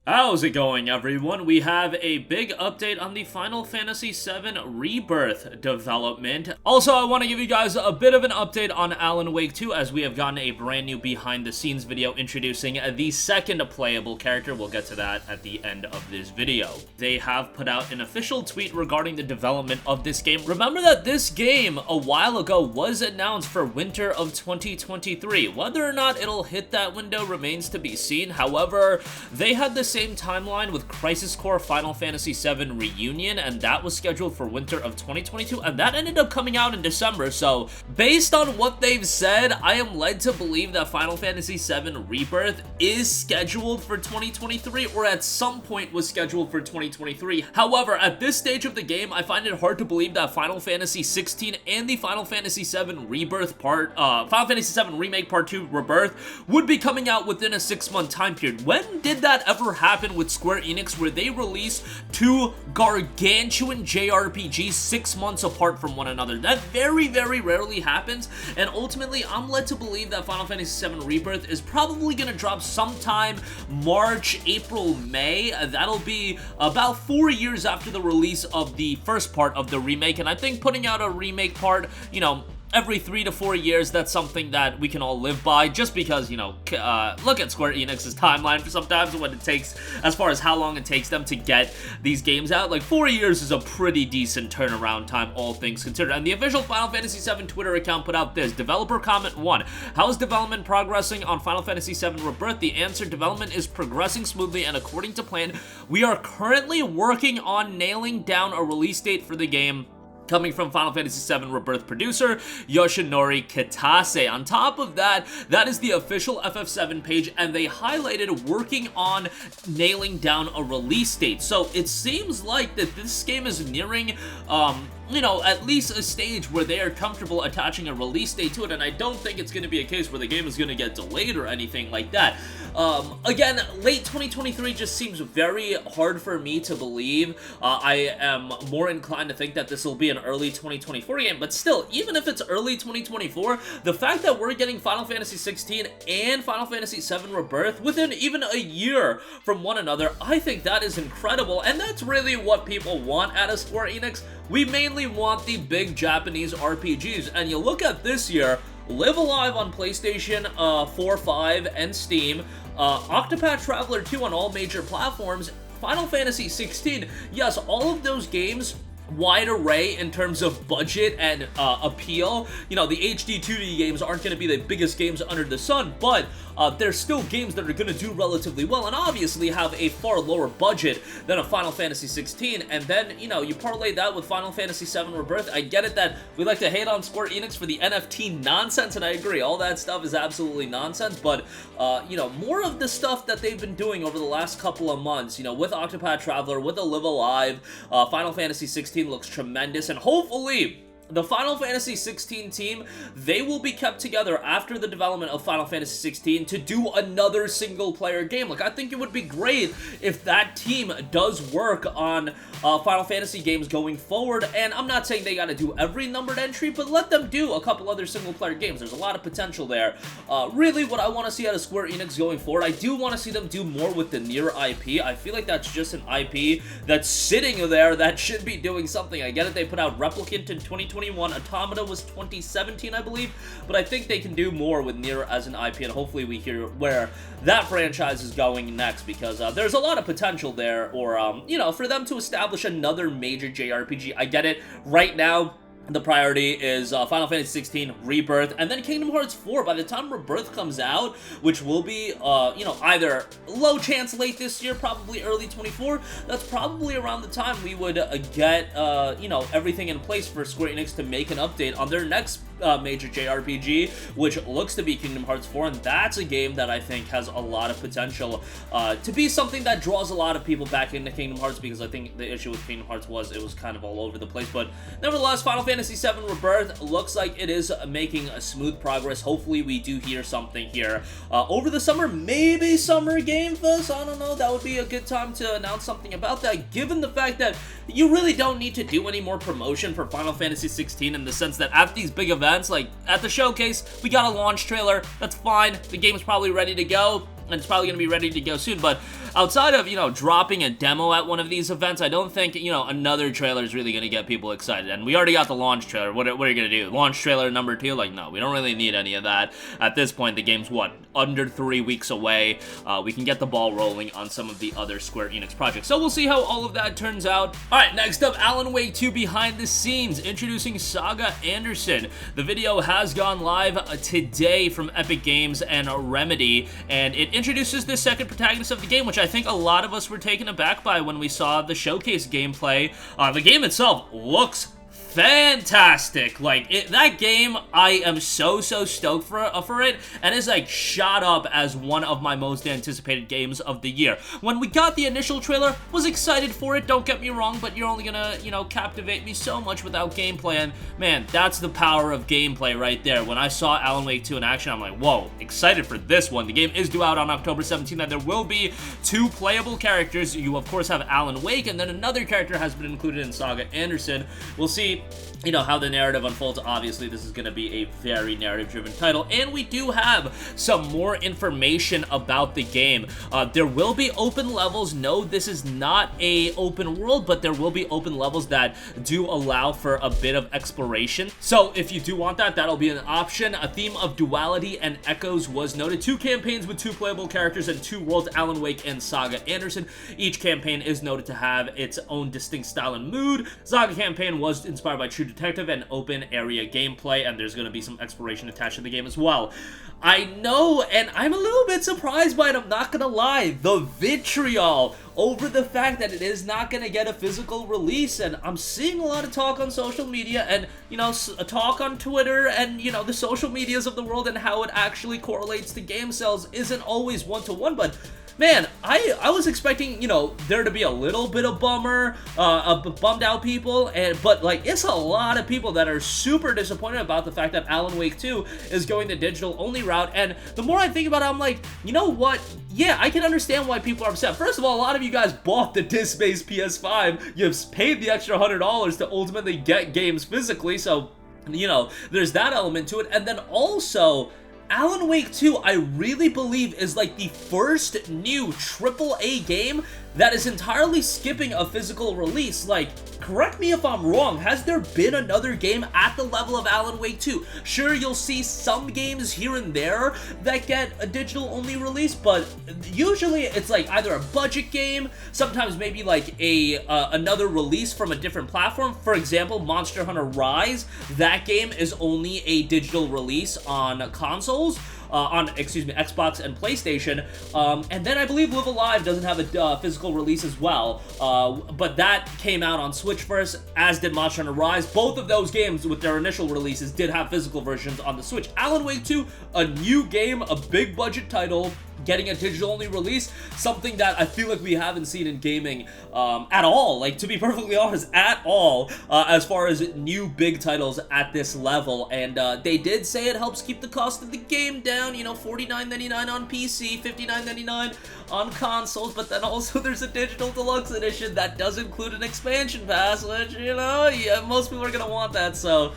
How's it going, everyone? We have a big update on the Final Fantasy VII Rebirth development. Also, I want to give you guys a bit of an update on Alan Wake 2, as we have gotten a brand new behind-the-scenes video introducing the second playable character. We'll get to that at the end of this video. They have put out an official tweet regarding the development of this game. Remember that this game, a while ago, was announced for winter of 2023. Whether or not it'll hit that window remains to be seen. However, they had the same timeline with Crisis Core Final Fantasy VII Reunion, and that was scheduled for winter of 2022, and that ended up coming out in December. So based on what they've said, I am led to believe that Final Fantasy VII Rebirth is scheduled for 2023, or at some point was scheduled for 2023. However, at this stage of the game, I find it hard to believe that Final Fantasy 16 and the Final Fantasy VII Rebirth Final Fantasy VII Remake Part 2 Rebirth would be coming out within a 6-month time period. When did that ever happen with Square Enix, where they release two gargantuan JRPGs 6 months apart from one another? That very, very rarely happens, and ultimately, I'm led to believe that Final Fantasy VII Rebirth is probably going to drop sometime March, April, May. That'll be about 4 years after the release of the first part of the remake, and I think putting out a remake part, you know, every 3 to 4 years, that's something that we can all live by, just because, you know, look at Square Enix's timeline for sometimes what it takes, as far as how long it takes them to get these games out. Like, 4 years is a pretty decent turnaround time, all things considered. And the official Final Fantasy VII Twitter account put out this: developer comment 1. How is development progressing on Final Fantasy VII Rebirth? The answer: development is progressing smoothly and according to plan. We are currently working on nailing down a release date for the game. Coming from Final Fantasy VII Rebirth producer Yoshinori Kitase. On top of that, that is the official FF7 page, and they highlighted working on nailing down a release date. So it seems like that this game is nearing, you know, at least a stage where they are comfortable attaching a release date to it, and I don't think it's going to be a case where the game is going to get delayed or anything like that. Again, late 2023 just seems very hard for me to believe. I am more inclined to think that this will be an early 2024 game, but still, even if it's early 2024, the fact that we're getting Final Fantasy 16 and Final Fantasy VII Rebirth within even a year from one another, I think that is incredible, and that's really what people want out of Square Enix. We mainly want the big Japanese RPGs, and you look at this year: Live Alive on PlayStation 4, 5, and Steam, Octopath Traveler 2 on all major platforms, Final Fantasy 16, yes, all of those games, wide array in terms of budget and appeal. You know, the HD 2D games aren't going to be the biggest games under the sun, but they're still games that are going to do relatively well, and obviously have a far lower budget than a Final Fantasy 16, and then, you know, you parlay that with Final Fantasy VII Rebirth. I get it that we like to hate on Square Enix for the NFT nonsense, and I agree, all that stuff is absolutely nonsense, but, you know, more of the stuff that they've been doing over the last couple of months, you know, with Octopath Traveler, with the Live Alive, Final Fantasy 16 looks tremendous, and hopefully the Final Fantasy 16 team, they will be kept together after the development of Final Fantasy 16 to do another single-player game. Like, I think it would be great if that team does work on Final Fantasy games going forward, and I'm not saying they gotta do every numbered entry, but let them do a couple other single-player games. There's a lot of potential there. Really, what I want to see out of Square Enix going forward, I do want to see them do more with the Nier IP. I feel like that's just an IP that's sitting there that should be doing something. I get it, they put out Replicant in 2021, Automata was 2017, I believe, but I think they can do more with Nier as an IP, and hopefully we hear where that franchise is going next, because there's a lot of potential there, or, you know, for them to establish another major JRPG. I get it, right now, the priority is Final Fantasy 16, Rebirth, and then Kingdom Hearts 4. By the time Rebirth comes out, which will be, you know, either low chance late this year, probably early 24, that's probably around the time we would get, you know, everything in place for Square Enix to make an update on their next major JRPG, which looks to be Kingdom Hearts 4, and that's a game that I think has a lot of potential to be something that draws a lot of people back into Kingdom Hearts, because I think the issue with Kingdom Hearts was it was kind of all over the place. But nevertheless, Final Fantasy VII Rebirth looks like it is making a smooth progress. Hopefully we do hear something here over the summer, maybe Summer Game Fest, I don't know, that would be a good time to announce something about that, given the fact that you really don't need to do any more promotion for Final Fantasy 16, in the sense that at these big events, like at the showcase, we got a launch trailer, that's fine, the game's probably ready to go, and it's probably going to be ready to go soon, but outside of, you know, dropping a demo at one of these events, I don't think, you know, another trailer is really going to get people excited. And we already got the launch trailer. What are you going to do? Launch trailer number 2? Like, no, we don't really need any of that. At this point, the game's, what, under 3 weeks away. We can get the ball rolling on some of the other Square Enix projects. So we'll see how all of that turns out. Alright, next up, Alan Wake 2 behind the scenes, introducing Saga Anderson. The video has gone live today from Epic Games and Remedy, and it introduces the second protagonist of the game, which I think a lot of us were taken aback by when we saw the showcase gameplay. The game itself looks fantastic. Like, that game, I am so stoked for it, and it's like shot up as one of my most anticipated games of the year. When we got the initial trailer, was excited for it, don't get me wrong, but you're only gonna, you know, captivate me so much without gameplay, and man, that's the power of gameplay right there. When I saw Alan Wake 2 in action, I'm like, whoa, excited for this one. The game is due out on October 17th, and there will be 2 playable characters. You, of course, have Alan Wake, and then another character has been included in Saga Anderson. We'll see, you know, how the narrative unfolds. Obviously, this is going to be a very narrative-driven title, and we do have some more information about the game. There will be open levels. No, this is not a open world, but there will be open levels that do allow for a bit of exploration. So if you do want that, that'll be an option. A theme of duality and echoes was noted. 2 campaigns with 2 playable characters and 2 worlds, Alan Wake and Saga Anderson. Each campaign is noted to have its own distinct style and mood. Saga campaign was inspired by True Detective and open area gameplay, and there's going to be some exploration attached to the game as well. I know, and I'm a little bit surprised by it, I'm not gonna lie. The vitriol over the fact that it is not gonna get a physical release, and I'm seeing a lot of talk on social media, and, you know, talk on Twitter, and, you know, the social medias of the world, and how it actually correlates to game sales isn't always one-to-one, but man, I was expecting, you know, there to be a little bit of bummed out people, but like, it's a lot of people that are super disappointed about the fact that Alan Wake 2 is going the digital only route. And the more I think about it, I'm like, you know what? Yeah, I can understand why people are upset. First of all, a lot of you guys bought the disc-based PS5. You've paid the extra $100 to ultimately get games physically, so, you know, there's that element to it. And then also, Alan Wake 2, I really believe, is like the first new AAA game that is entirely skipping a physical release. Like, correct me if I'm wrong, has there been another game at the level of Alan Wake 2? Sure, you'll see some games here and there that get a digital-only release, but usually it's like either a budget game, sometimes maybe like another release from a different platform. For example, Monster Hunter Rise, that game is only a digital release on consoles. Xbox and PlayStation, and then I believe Live Alive doesn't have a physical release as well, but that came out on Switch first, as did Monster Hunter Rise. Both of those games, with their initial releases, did have physical versions on the Switch. Alan Wake 2, a new game, a big budget title, getting a digital-only release, something that I feel like we haven't seen in gaming at all, like, to be perfectly honest, at all, as far as new big titles at this level. And they did say it helps keep the cost of the game down, you know, $49.99 on PC, $59.99 on consoles, but then also there's a digital deluxe edition that does include an expansion pass, which, you know, yeah, most people are gonna want that, so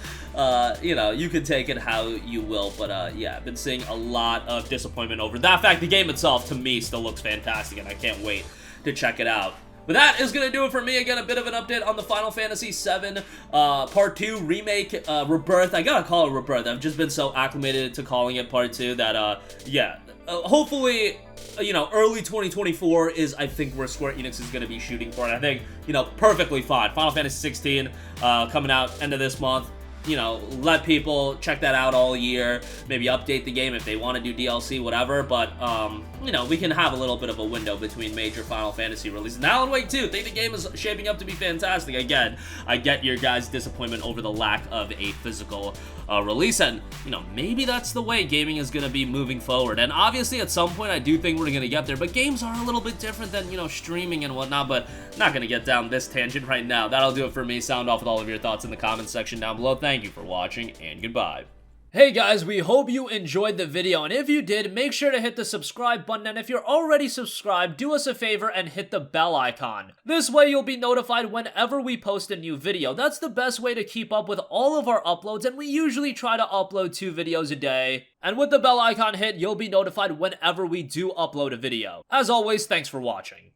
you know, you can take it how you will, but yeah, I've been seeing a lot of disappointment over that fact. The game itself, to me, still looks fantastic, and I can't wait to check it out. But that is going to do it for me. Again, a bit of an update on the Final Fantasy VII Part 2 Remake Rebirth. I gotta call it Rebirth. I've just been so acclimated to calling it Part 2 that, yeah, hopefully, you know, early 2024 is, I think, where Square Enix is going to be shooting for, and I think, you know, perfectly fine. Final Fantasy 16 coming out end of this month. You know, let people check that out all year, maybe update the game if they want to do DLC, whatever, but, you know, we can have a little bit of a window between major Final Fantasy releases. And Alan Wake 2, think the game is shaping up to be fantastic. Again, I get your guys' disappointment over the lack of a physical release, and, you know, maybe that's the way gaming is going to be moving forward. And obviously, at some point, I do think we're going to get there, but games are a little bit different than, you know, streaming and whatnot, but not going to get down this tangent right now. That'll do it for me. Sound off with all of your thoughts in the comments section down below. Thank you for watching, and goodbye. Hey guys, we hope you enjoyed the video, and if you did, make sure to hit the subscribe button, and if you're already subscribed, do us a favor and hit the bell icon. This way you'll be notified whenever we post a new video. That's the best way to keep up with all of our uploads, and we usually try to upload 2 videos a day. And with the bell icon hit, you'll be notified whenever we do upload a video. As always, thanks for watching.